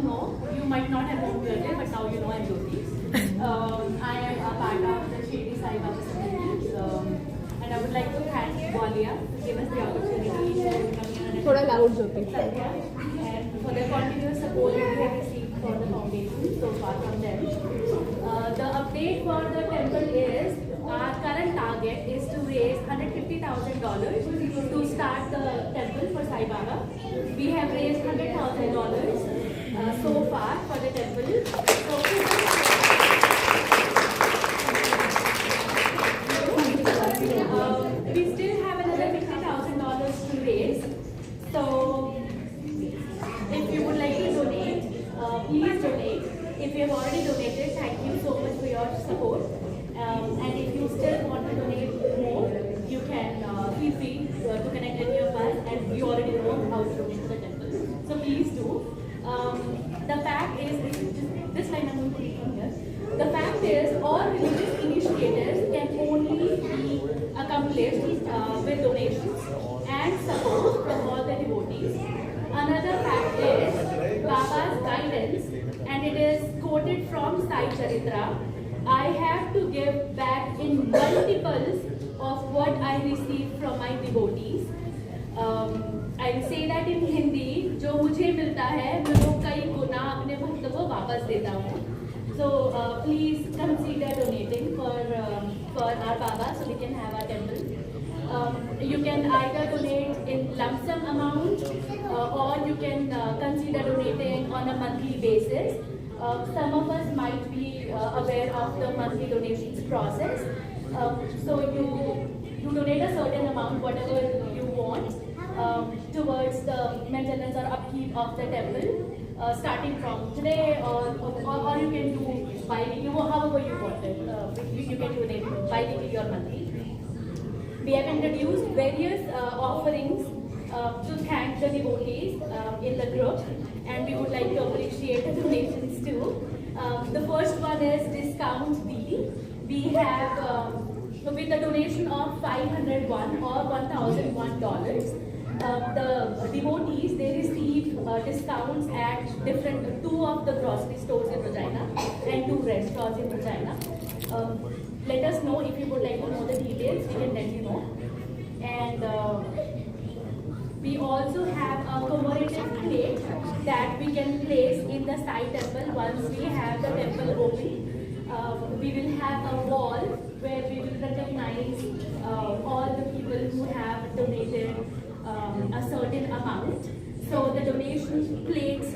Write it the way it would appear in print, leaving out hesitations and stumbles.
know, you might not have known me earlier, but now you know I'm Jyoti. I am a part of the Shady Sai Baba community, and I would like to thank Gwalia to give us the opportunity to come here and थोड़ा loud Jyoti. and for the continuous support that we have received for the foundation so far from them. The update for the temple is our current target is to raise $150,000 to start the temple for Sai Baba. We have raised $100,000 so far for the temple. We still have another $50,000 to raise. So if you would like to donate, please donate. If you have already donated, thank you so much for your support. And if you still want to donate more, you can feel free to connect any of us, and you already know how to donate to the temple. So please do. The fact is, this line I'm going to read from here. The fact is, all religious initiatives can only be accomplished with donations and support from all the devotees. Another fact is Baba's guidance, and it is quoted from Sai Charitra. I have to give back in multiples of what I receive from my devotees. I'll say that in Hindi, जो मुझे मिलता है मैं वो कई गुना अपने भक्तों को वापस देता हूँ. So please consider donating for our Baba so we can have our temple. You can either donate in lump sum amount or you can consider donating on a monthly basis. Some of us might be aware of the monthly donations process. So you donate a certain amount, whatever you want, towards the maintenance or upkeep of the temple, starting from today, or you can do bi-weekly, however you want it. You can donate bi-weekly or monthly. We have introduced various offerings to thank the devotees in the group, and we would like to appreciate the donations too. The first one is discount deal. We have with a donation of $501 or $1,001. The devotees, they receive discounts at two of the grocery stores in Regina and 2 restaurants in Regina. Let us know if you would like to know the details, we can let you know. And we also have a commemorative plate that we can place in the Sai temple once we have the temple open. We will have a wall where we will recognize all the people who have donated a certain amount. So the donation plates